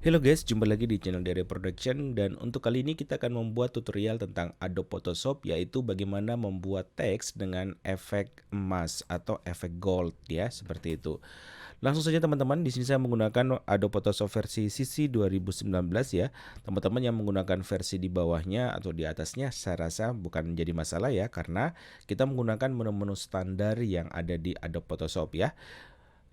Halo guys, jumpa lagi di channel Dere Production dan untuk kali ini kita akan membuat tutorial tentang Adobe Photoshop, yaitu bagaimana membuat teks dengan efek emas atau efek gold ya, seperti itu. Langsung saja teman-teman, di sini saya menggunakan Adobe Photoshop versi CC 2019 ya. Teman-teman yang menggunakan versi di bawahnya atau di atasnya saya rasa bukan menjadi masalah ya, karena kita menggunakan menu-menu standar yang ada di Adobe Photoshop ya.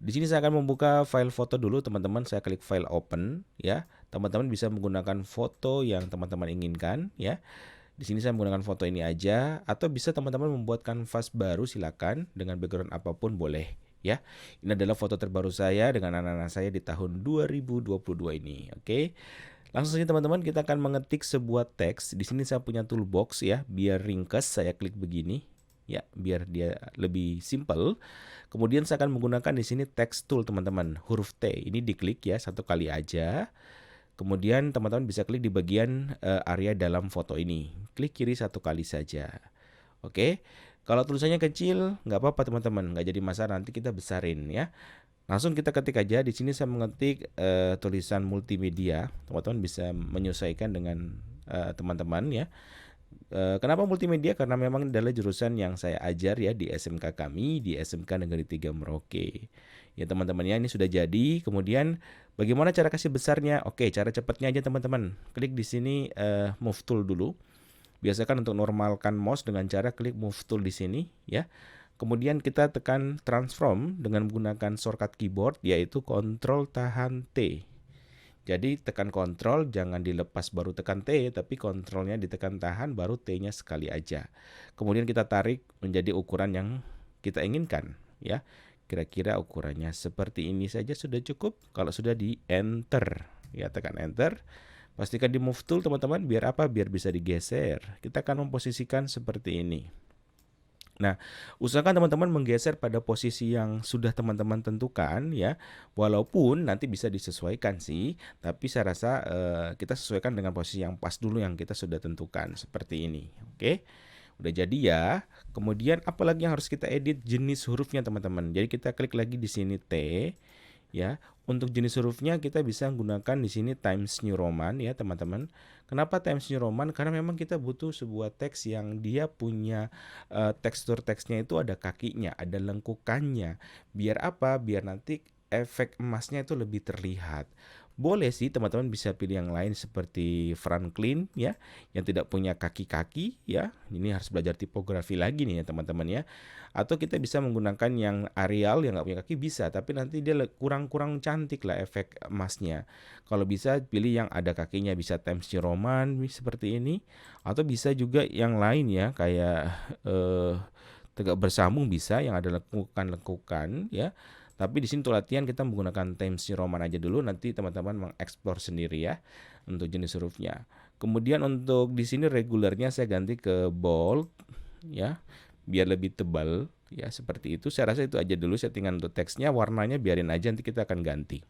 Di sini saya akan membuka file foto dulu teman-teman, saya klik file open ya. Teman-teman bisa menggunakan foto yang teman-teman inginkan ya. Di sini saya menggunakan foto ini aja atau bisa teman-teman membuat kanvas baru silakan dengan background apapun boleh ya. Ini adalah foto terbaru saya dengan anak-anak saya di tahun 2022 ini. Oke. Langsung saja teman-teman kita akan mengetik sebuah teks. Di sini saya punya toolbox ya, biar ringkas saya klik begini. Ya, biar dia lebih simple. Kemudian saya akan menggunakan di sini text tool teman-teman, huruf T. Ini diklik ya satu kali aja. Kemudian teman-teman bisa klik di bagian area dalam foto ini. Klik kiri satu kali saja. Oke. Kalau tulisannya kecil nggak apa-apa teman-teman, nggak jadi masalah, nanti kita besarin ya. Langsung kita ketik aja. Di sini saya mengetik tulisan multimedia. Teman-teman bisa menyesuaikan dengan teman-teman ya. Kenapa multimedia? Karena memang adalah jurusan yang saya ajar ya di SMK kami, di SMK Negeri 3 Merauke. Ya teman-teman ya, ini sudah jadi. Kemudian bagaimana cara kasih besarnya? Oke, cara cepatnya aja teman-teman. Klik di sini move tool dulu. Biasakan untuk normalkan mouse dengan cara klik move tool di sini ya. Kemudian kita tekan transform dengan menggunakan shortcut keyboard yaitu Ctrl tahan T. Jadi tekan kontrol, jangan dilepas baru tekan T, tapi kontrolnya ditekan tahan baru T-nya sekali aja. Kemudian kita tarik menjadi ukuran yang kita inginkan ya. Kira-kira ukurannya seperti ini saja sudah cukup. Kalau sudah di enter ya, tekan enter. Pastikan di move tool teman-teman, biar apa? Biar bisa digeser. Kita akan memposisikan seperti ini. Nah, usahakan teman-teman menggeser pada posisi yang sudah teman-teman tentukan ya. Walaupun nanti bisa disesuaikan sih, tapi saya rasa kita sesuaikan dengan posisi yang pas dulu yang kita sudah tentukan seperti ini. Oke. Udah jadi ya. Kemudian apalagi yang harus kita edit? Jenis hurufnya teman-teman. Jadi kita klik lagi di sini T ya. Untuk jenis hurufnya kita bisa menggunakan di sini Times New Roman ya teman-teman. Kenapa Times New Roman? Karena memang kita butuh sebuah teks yang dia punya tekstur teksnya itu ada kakinya, ada lengkukannya. Biar apa? Biar nanti efek emasnya itu lebih terlihat. Boleh sih teman-teman bisa pilih yang lain seperti Franklin ya, yang tidak punya kaki-kaki ya. Ini harus belajar tipografi lagi nih ya teman-teman ya. Atau kita bisa menggunakan yang Arial yang nggak punya kaki bisa, tapi nanti dia kurang-kurang cantik lah efek emasnya. Kalau bisa pilih yang ada kakinya, bisa Times New Roman seperti ini. Atau bisa juga yang lain ya, kayak tegak bersambung bisa yang ada lengkukan-lengkukan ya. Tapi di sini untuk latihan kita menggunakan Times New Roman aja dulu, nanti teman-teman mengeksplor sendiri ya untuk jenis hurufnya. Kemudian untuk di sini regulernya saya ganti ke bold ya, biar lebih tebal ya, seperti itu. Saya rasa itu aja dulu settingan untuk teksnya, warnanya biarin aja, nanti kita akan ganti.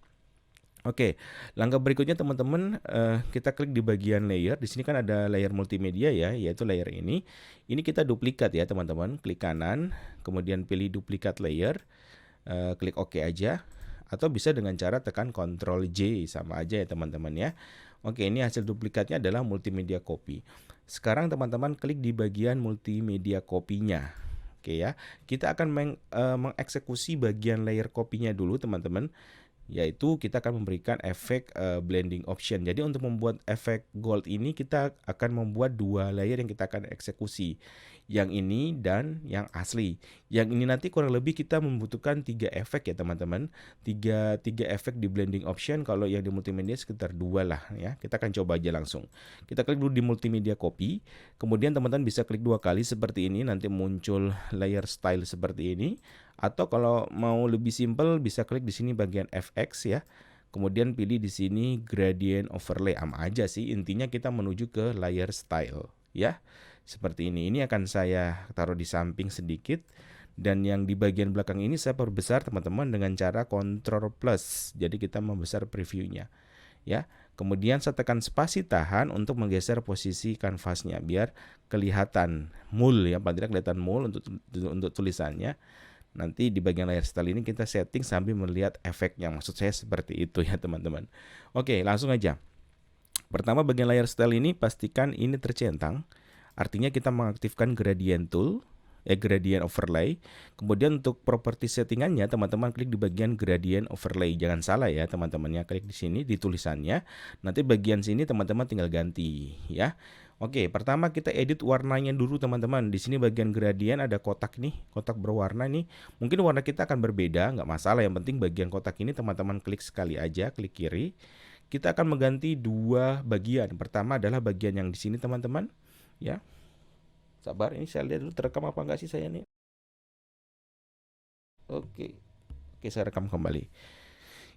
Oke, langkah berikutnya teman-teman, kita klik di bagian layer. Di sini kan ada layer multimedia ya, yaitu layer ini. Ini kita duplikat ya teman-teman. Klik kanan, kemudian pilih duplikat layer. Klik OK aja, atau bisa dengan cara tekan Ctrl J, sama aja ya teman-teman ya. Oke, ini hasil duplikatnya adalah multimedia copy. Sekarang teman-teman klik di bagian multimedia copy-nya. Oke ya, kita akan mengeksekusi bagian layer copy-nya dulu teman-teman, yaitu kita akan memberikan efek blending option. Jadi untuk membuat efek gold ini kita akan membuat dua layer yang kita akan eksekusi, yang ini dan yang asli. Yang ini nanti kurang lebih kita membutuhkan 3 efek ya teman-teman, 3 efek di blending option. Kalau yang di multimedia sekitar 2 lah ya. Kita akan coba aja langsung. Kita klik dulu di multimedia copy, kemudian teman-teman bisa klik 2 kali seperti ini, nanti muncul layer style seperti ini. Atau kalau mau lebih simple bisa klik di sini bagian FX ya. Kemudian pilih di sini gradient overlay, sama aja sih. Intinya kita menuju ke layer style ya. Seperti ini. Ini akan saya taruh di samping sedikit, dan yang di bagian belakang ini saya perbesar teman-teman dengan cara Ctrl plus. Jadi kita membesar previewnya ya. Kemudian saya tekan spasi tahan untuk menggeser posisi kanvasnya biar kelihatan mul ya, paling tidak kelihatan mul untuk tulisannya. Nanti di bagian layar style ini kita setting sambil melihat efeknya. Maksud saya seperti itu ya teman-teman. Oke, langsung aja. Pertama, bagian layar style ini pastikan ini tercentang. Artinya kita mengaktifkan gradient tool, gradient overlay. Kemudian untuk properti settingannya, teman-teman klik di bagian gradient overlay. Jangan salah ya teman-teman ya, klik di sini di tulisannya. Nanti bagian sini teman-teman tinggal ganti ya. Oke, pertama kita edit warnanya dulu teman-teman. Di sini bagian gradient ada kotak nih, kotak berwarna nih. Mungkin warna kita akan berbeda, nggak masalah. Yang penting bagian kotak ini teman-teman klik sekali aja, klik kiri. Kita akan mengganti dua bagian. Pertama adalah bagian yang di sini teman-teman. Ya, sabar, ini saya lihat dulu terekam apa enggak sih saya nih. Oke, saya rekam kembali.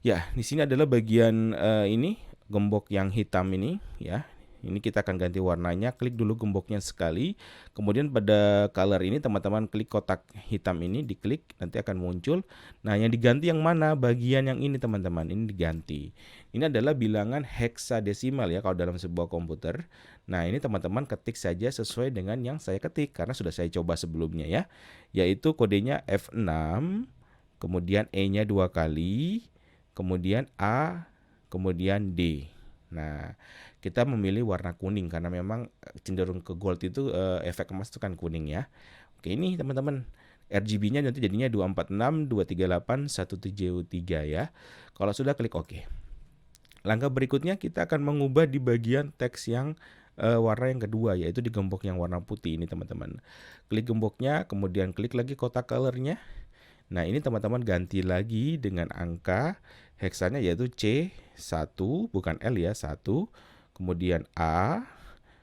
Ya, di sini adalah bagian ini gembok yang hitam ini, ya. Ini kita akan ganti warnanya. Klik dulu gemboknya sekali. Kemudian pada color ini teman-teman klik kotak hitam ini, diklik, nanti akan muncul. Nah, yang diganti yang mana? Bagian yang ini teman-teman, ini diganti. Ini adalah bilangan heksadesimal ya kalau dalam sebuah komputer. Nah, ini teman-teman ketik saja sesuai dengan yang saya ketik karena sudah saya coba sebelumnya ya. Yaitu kodenya F6, kemudian E-nya 2 kali, kemudian A, kemudian D. Nah, kita memilih warna kuning karena memang cenderung ke gold itu efek emas itu kan kuning ya. Oke, ini teman-teman RGB-nya nanti jadinya 246, 238, 173 ya. Kalau sudah klik OK. Langkah berikutnya kita akan mengubah di bagian teks yang warna yang kedua, yaitu di gembok yang warna putih ini teman-teman. Klik gemboknya, kemudian klik lagi kotak colornya. Nah, ini teman-teman ganti lagi dengan angka heksanya yaitu C1, bukan L ya, 1, kemudian A,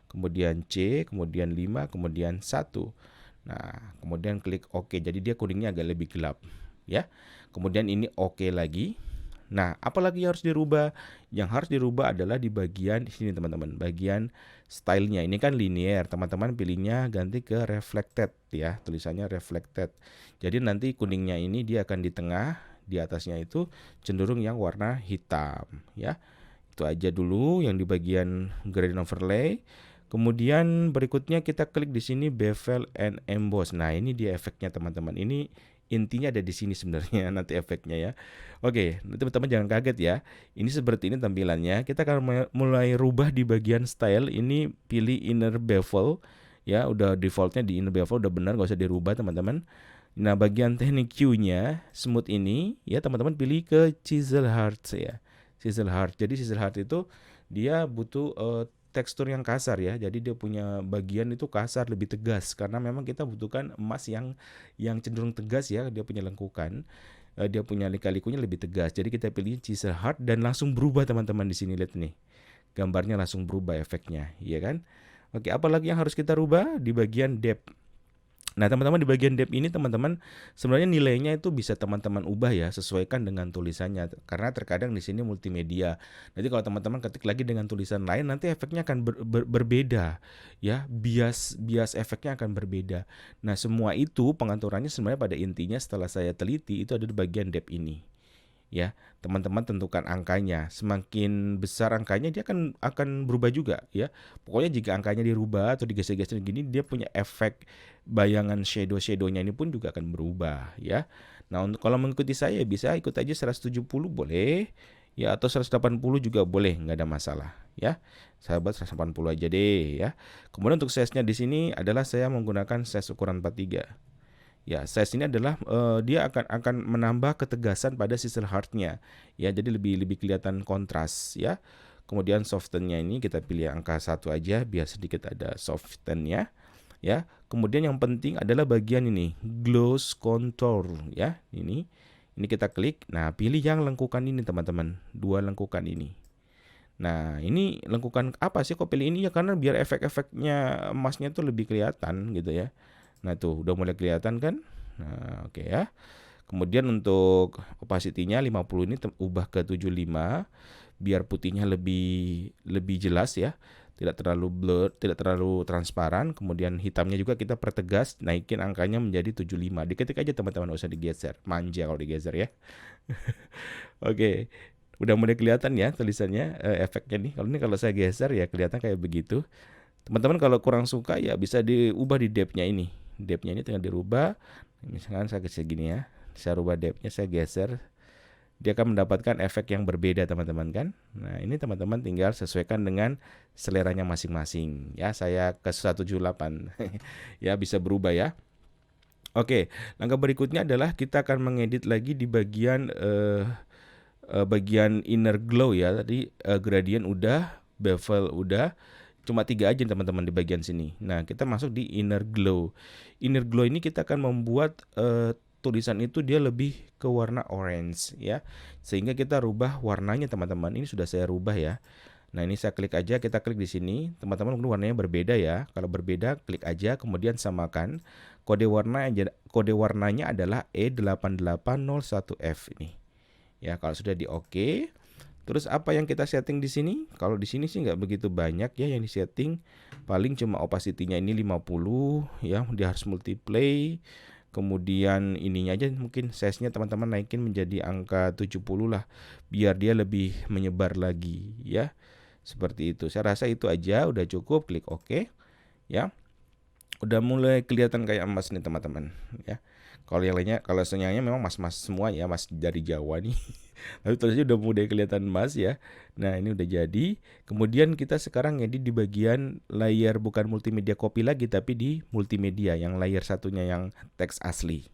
kemudian C, kemudian 5, kemudian 1. Nah, kemudian klik OK. Jadi dia kuningnya agak lebih gelap ya. Kemudian ini OK lagi. Nah, apalagi yang harus dirubah? Yang harus dirubah adalah di bagian sini teman-teman, bagian stylenya. Ini kan linear, teman-teman pilihnya ganti ke reflected ya, tulisannya reflected. Jadi nanti kuningnya ini dia akan di tengah, di atasnya itu cenderung yang warna hitam ya. Itu aja dulu yang di bagian gradient overlay. Kemudian berikutnya kita klik di sini bevel and emboss. Nah, ini dia efeknya teman-teman. Ini intinya ada di sini sebenarnya nanti efeknya ya. Oke, teman-teman jangan kaget ya. Ini seperti ini tampilannya. Kita akan mulai rubah di bagian style. Ini pilih inner bevel ya, udah defaultnya di inner bevel udah benar, nggak usah dirubah teman-teman. Nah, bagian teknik Q-nya smooth ini ya teman-teman pilih ke chisel hard ya. Chisel hard. Jadi chisel hard itu dia butuh tekstur yang kasar ya. Jadi dia punya bagian itu kasar, lebih tegas karena memang kita butuhkan emas yang cenderung tegas ya. Dia punya lengkukan, dia punya lika-likunya lebih tegas. Jadi kita pilih chisel hard dan langsung berubah teman-teman di sini lihat nih. Gambarnya langsung berubah efeknya, ya kan? Oke, apalagi yang harus kita rubah di bagian depth. Nah, teman-teman di bagian depth ini teman-teman sebenarnya nilainya itu bisa teman-teman ubah ya, sesuaikan dengan tulisannya karena terkadang di sini multimedia. Nanti kalau teman-teman ketik lagi dengan tulisan lain nanti efeknya akan berbeda ya, bias efeknya akan berbeda. Nah, semua itu pengaturannya sebenarnya pada intinya setelah saya teliti itu ada di bagian depth ini. Ya, teman-teman tentukan angkanya. Semakin besar angkanya dia akan berubah juga ya. Pokoknya jika angkanya dirubah atau digeser-geser gini dia punya efek bayangan shadow-shadownya ini pun juga akan berubah ya. Nah, untuk kalau mengikuti saya bisa ikut aja 170 boleh ya, atau 180 juga boleh, nggak ada masalah ya. Sahabat 180 aja deh ya. Kemudian untuk size-nya di sini adalah saya menggunakan size ukuran 43. Ya, size ini adalah dia akan menambah ketegasan pada chisel hardnya ya, jadi lebih kelihatan kontras ya. Kemudian softennya ini kita pilih angka 1 aja biar sedikit ada softennya ya. Kemudian yang penting adalah bagian ini gloss contour ya, ini kita klik. Nah, pilih yang lengkukan ini teman-teman, 2 lengkukan ini. Nah, ini lengkukan apa sih kok pilih ini ya, karena biar efek-efeknya emasnya tuh lebih kelihatan gitu ya. Nah, tuh udah mulai kelihatan kan? Nah, oke ya. Kemudian untuk opacity-nya 50 ini ubah ke 75 biar putihnya lebih jelas ya. Tidak terlalu blur, tidak terlalu transparan. Kemudian hitamnya juga kita pertegas, naikin angkanya menjadi 75. Diketik aja teman-teman, enggak usah digeser. Manja kalau digeser ya. Oke. Udah mulai kelihatan ya tulisannya, efeknya nih. Kalau saya geser ya kelihatan kayak begitu. Teman-teman kalau kurang suka ya bisa diubah di depth-nya ini. Depth-nya ini tinggal dirubah. Misalkan saya geser gini ya, saya rubah depthnya, saya geser, dia akan mendapatkan efek yang berbeda teman-teman kan. Nah ini teman-teman tinggal sesuaikan dengan seleranya masing-masing ya. Saya ke 178 ya, bisa berubah ya. Oke, langkah berikutnya adalah kita akan mengedit lagi di bagian bagian inner glow ya. Tadi gradient udah, bevel udah, cuma 3 aja teman-teman di bagian sini. Nah kita masuk di inner glow. Inner glow ini kita akan membuat tulisan itu dia lebih ke warna orange ya, sehingga kita rubah warnanya teman-teman. Ini sudah saya rubah ya. Nah ini saya klik aja, kita klik di sini, teman-teman mungkin warnanya berbeda ya. Kalau berbeda klik aja, kemudian samakan. Kode warnanya adalah E8801F ini. Ya kalau sudah di OK, terus apa yang kita setting di sini? Kalau di sini sih nggak begitu banyak ya yang di setting, paling cuma opacity-nya ini 50 ya, dia harus multiply. Kemudian ininya aja mungkin size-nya teman-teman naikin menjadi angka 70 lah, biar dia lebih menyebar lagi ya. Seperti itu. Saya rasa itu aja udah cukup, klik OK ya. Udah mulai kelihatan kayak emas nih teman-teman ya. Kalau yang lainnya, kalau senyanya memang mas-mas semua ya, mas dari Jawa nih. Tapi tulisnya udah mulai kelihatan emas ya. Nah ini udah jadi. Kemudian kita sekarang ngedit di bagian layer bukan multimedia copy lagi, tapi di multimedia yang layer satunya yang teks asli.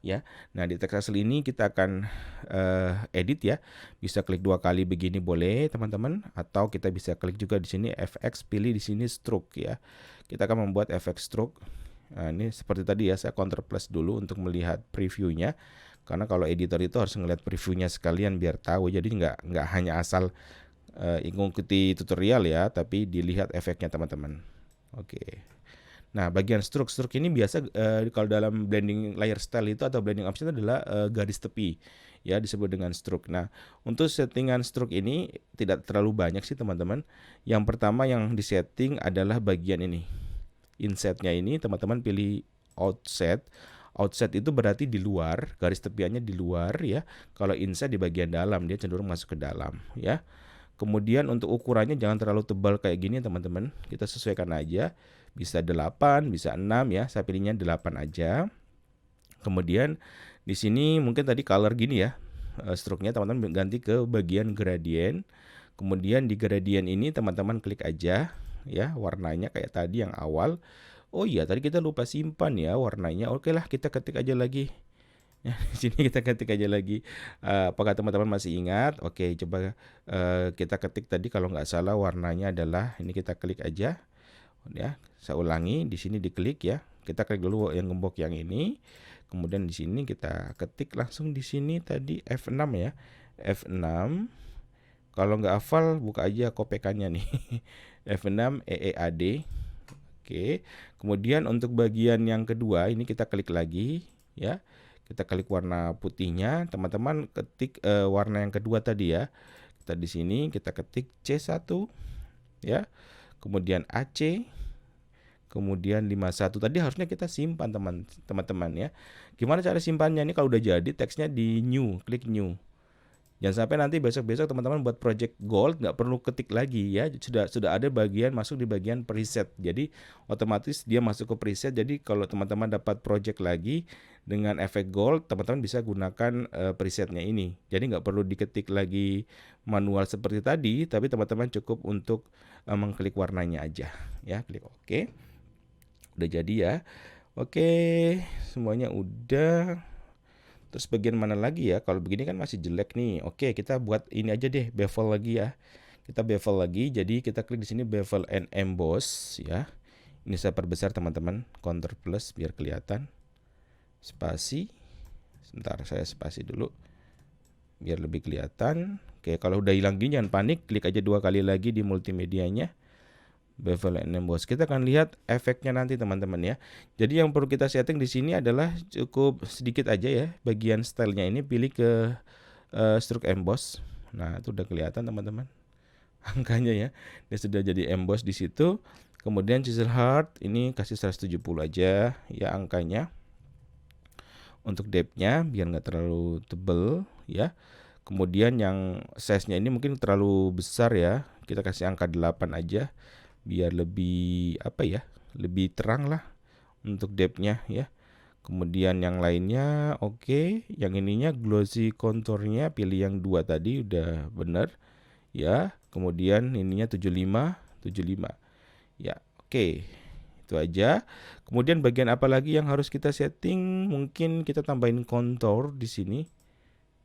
Ya, nah di teks asli ini kita akan edit ya. Bisa klik 2 kali begini boleh teman-teman, atau kita bisa klik juga di sini FX, pilih di sini stroke ya. Kita akan membuat efek stroke. Nah, ini seperti tadi ya, saya Ctrl plus dulu untuk melihat previewnya. Karena kalau editor itu harus ngelihat previewnya sekalian biar tahu. Jadi nggak hanya asal ikuti tutorial ya, tapi dilihat efeknya teman-teman. Oke. Nah, bagian stroke ini biasa kalau dalam blending layer style itu atau blending option itu adalah garis tepi ya, disebut dengan stroke. Nah, untuk settingan stroke ini tidak terlalu banyak sih teman-teman. Yang pertama yang disetting adalah bagian ini. Insetnya ini teman-teman pilih outset. Outset itu berarti di luar, garis tepiannya di luar ya. Kalau inset di bagian dalam, dia cenderung masuk ke dalam ya. Kemudian untuk ukurannya jangan terlalu tebal kayak gini teman-teman. Kita sesuaikan aja. Bisa 8, bisa 6 ya. Saya pilihnya 8 aja. Kemudian di sini mungkin tadi color gini ya. Stroke-nya teman-teman ganti ke bagian gradient. Kemudian di gradient ini teman-teman klik aja ya, warnanya kayak tadi yang awal. Oh iya, tadi kita lupa simpan ya warnanya. Oke lah, kita ketik aja lagi. Ya, di sini kita ketik aja lagi. Apakah teman-teman masih ingat? Oke, coba kita ketik tadi kalau nggak salah warnanya adalah ini, kita klik aja. Ya, saya ulangi, di sini diklik ya. Kita klik dulu yang gembok yang ini. Kemudian di sini kita ketik langsung di sini tadi F6 ya. F6. Kalau nggak hafal buka aja kopekannya nih. F6 EEAD. Oke. Kemudian untuk bagian yang kedua ini kita klik lagi ya. Kita klik warna putihnya. Teman-teman ketik warna yang kedua tadi ya. Kita di sini kita ketik C1 ya. Kemudian AC, kemudian 51. Tadi harusnya kita simpan teman-teman ya. Gimana cara simpannya? Ini kalau udah jadi teksnya di new, klik new. Jangan sampai nanti besok-besok teman-teman buat project gold nggak perlu ketik lagi ya. Sudah ada bagian masuk di bagian preset. Jadi otomatis dia masuk ke preset. Jadi kalau teman-teman dapat project lagi dengan efek gold, teman-teman bisa gunakan presetnya ini. Jadi nggak perlu diketik lagi manual seperti tadi, tapi teman-teman cukup untuk mengklik warnanya aja ya. Klik OK. Udah jadi ya. Oke, semuanya udah. Terus bagian mana lagi ya? Kalau begini kan masih jelek nih. Oke, kita buat ini aja deh, bevel lagi ya. Kita bevel lagi. Jadi kita klik di sini bevel and emboss ya. Ini saya perbesar teman-teman. Ctrl plus biar kelihatan. Spasi. Sebentar, saya spasi dulu biar lebih kelihatan. Oke, kalau udah hilang gini jangan panik. Klik aja 2 kali lagi di multimedianya. Bevel and emboss. Kita akan lihat efeknya nanti teman-teman ya. Jadi yang perlu kita setting di sini adalah cukup sedikit aja ya. Bagian stylenya ini pilih ke stroke emboss. Nah, itu udah kelihatan teman-teman. Angkanya ya. Dia sudah jadi emboss di situ. Kemudian chisel hard ini kasih 170 aja ya angkanya. Untuk depth-nya biar nggak terlalu tebel ya. Kemudian yang size-nya ini mungkin terlalu besar ya. Kita kasih angka 8 aja. Biar lebih lebih terang lah untuk depth-nya ya. Kemudian yang lainnya oke, yang ininya glossy contournya pilih yang 2 tadi udah bener ya. Kemudian ininya 75, 75. Ya, oke. Itu aja. Kemudian bagian apa lagi yang harus kita setting? Mungkin kita tambahin contour di sini.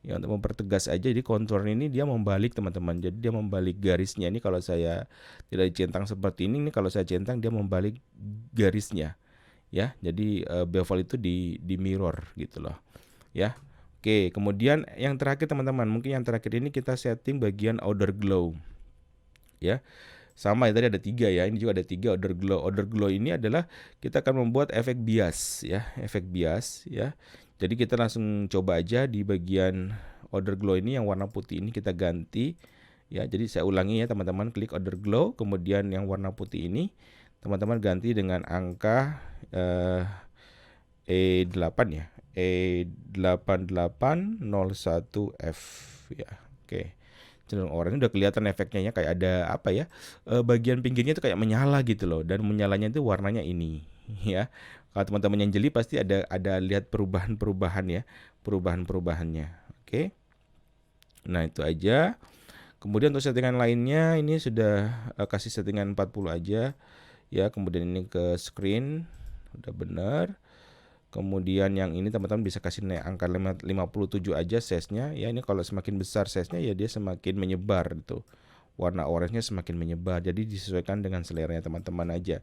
Ya, untuk mempertegas aja. Jadi contour ini dia membalik teman-teman. Jadi dia membalik garisnya. Ini kalau saya tidak centang seperti ini kalau saya centang dia membalik garisnya. Ya, jadi bevel itu di mirror gitu loh. Ya. Oke, kemudian yang terakhir teman-teman, mungkin yang terakhir ini kita setting bagian outer glow. Ya. Sama ya, tadi ada 3 ya, ini juga ada 3 outer glow. Outer glow ini adalah kita akan membuat efek bias ya, efek bias ya. Jadi kita langsung coba aja di bagian outer glow ini yang warna putih ini kita ganti ya. Jadi saya ulangi ya teman-teman, klik outer glow, kemudian yang warna putih ini teman-teman ganti dengan angka E8 ya, E8801F ya. Oke. Cenderung oranye udah kelihatan efeknya ya, kayak ada apa ya, bagian pinggirnya itu kayak menyala gitu loh, dan menyalanya itu warnanya ini ya. Kalau teman-teman yang jeli pasti ada lihat perubahan-perubahan ya, perubahan-perubahannya. Oke. Nah, itu aja. Kemudian untuk settingan lainnya ini sudah kasih settingan 40 aja ya. Kemudian ini ke screen udah benar. Kemudian yang ini teman-teman bisa kasih angka 57 aja size-nya ya. Ini kalau semakin besar size-nya ya dia semakin menyebar gitu. Warna orange-nya semakin menyebar. Jadi disesuaikan dengan seleranya teman-teman aja.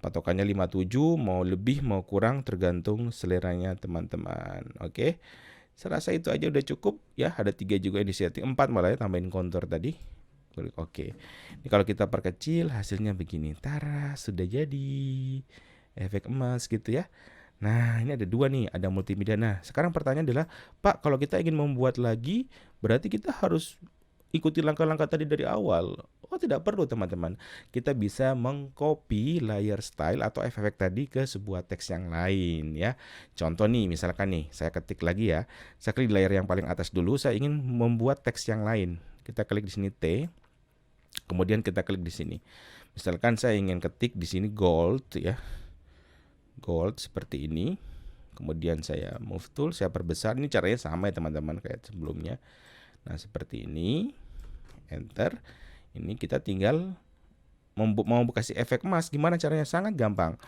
Patokannya 57, mau lebih mau kurang tergantung seleranya teman-teman. Oke. Saya rasa itu aja udah cukup ya. Ada 3 juga yang disetting, 4 malah ya, tambahin kontur tadi. Oke. Ini kalau kita perkecil hasilnya begini. Tara, sudah jadi efek emas gitu ya. Nah, ini ada 2 nih, ada multimedia. Nah, sekarang pertanyaan adalah, Pak, kalau kita ingin membuat lagi, berarti kita harus ikuti langkah-langkah tadi dari awal. Oh, tidak perlu teman-teman. Kita bisa mengcopy layer style atau efek tadi ke sebuah teks yang lain ya. Contoh nih, misalkan nih, saya ketik lagi ya. Saya klik di layer yang paling atas dulu, saya ingin membuat teks yang lain. Kita klik di sini T. Kemudian kita klik di sini. Misalkan saya ingin ketik di sini gold ya. Gold seperti ini. Kemudian saya move tool, saya perbesar. Ini caranya sama ya teman-teman kayak sebelumnya. Nah, seperti ini. Enter. Ini kita tinggal mau kasih efek emas. Gimana caranya? Sangat gampang.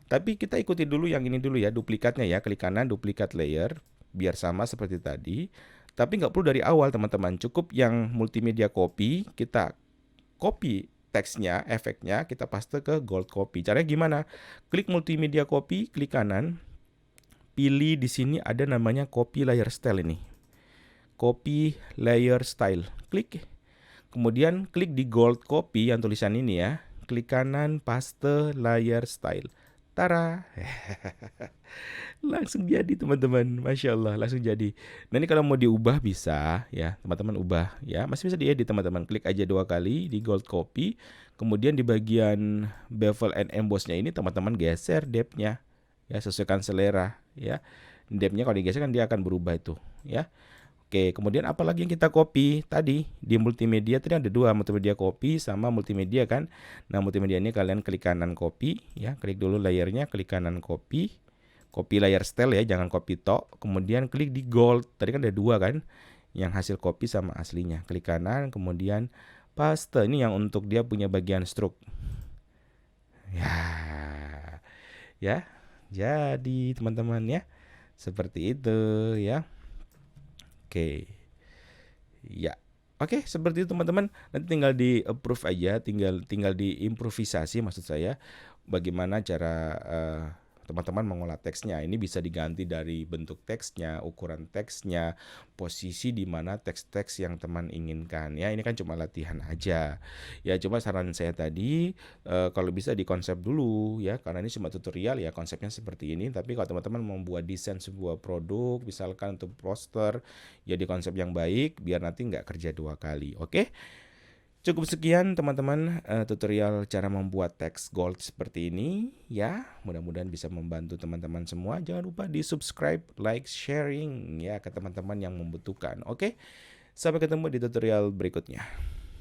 Tapi kita ikuti dulu yang ini dulu ya, duplikatnya ya. Klik kanan, duplikat layer biar sama seperti tadi. Tapi nggak perlu dari awal teman-teman. Cukup yang multimedia copy, kita copy teksnya, efeknya kita paste ke gold copy. Caranya gimana? Klik multimedia copy, klik kanan. Pilih di sini ada namanya copy layer style ini. Copy layer style. Klik. Kemudian klik di gold copy yang tulisan ini ya. Klik kanan, paste layer style. Tara. Langsung jadi teman-teman, Masya Allah langsung jadi. Nah, ini kalau mau diubah bisa ya teman-teman, ubah ya, masih bisa diedit teman-teman. Klik aja 2 kali di gold copy, kemudian di bagian bevel and embossnya ini teman-teman geser depth-nya ya, sesuaikan selera ya. Depth-nya kalau digeser kan dia akan berubah itu ya. Oke, kemudian apa lagi yang kita copy tadi di multimedia? Tadi ada 2, multimedia copy sama multimedia kan. Nah, multimedia ini kalian klik kanan copy ya, klik dulu layernya, klik kanan copy. Copy layer style ya, jangan copy tok. Kemudian klik di gold. Tadi kan ada 2 kan, yang hasil copy sama aslinya. Klik kanan, kemudian paste. Ini yang untuk dia punya bagian stroke. Ya, ya, jadi teman-teman ya, seperti itu ya. Oke, ya. Oke, seperti itu teman-teman. Nanti tinggal di approve aja, tinggal diimprovisasi maksud saya. Bagaimana cara teman-teman mengolah teksnya. Ini bisa diganti dari bentuk teksnya, ukuran teksnya, posisi di mana teks-teks yang teman inginkan. Ya, ini kan cuma latihan aja. Ya, coba saran saya tadi kalau bisa dikonsep dulu ya, karena ini cuma tutorial ya, konsepnya seperti ini. Tapi kalau teman-teman membuat desain sebuah produk, misalkan untuk poster, ya di konsep yang baik biar nanti nggak kerja 2 kali. Oke? Cukup sekian teman-teman tutorial cara membuat teks gold seperti ini ya. Mudah-mudahan bisa membantu teman-teman semua. Jangan lupa di subscribe, like, sharing ya ke teman-teman yang membutuhkan. Oke, sampai ketemu di tutorial berikutnya.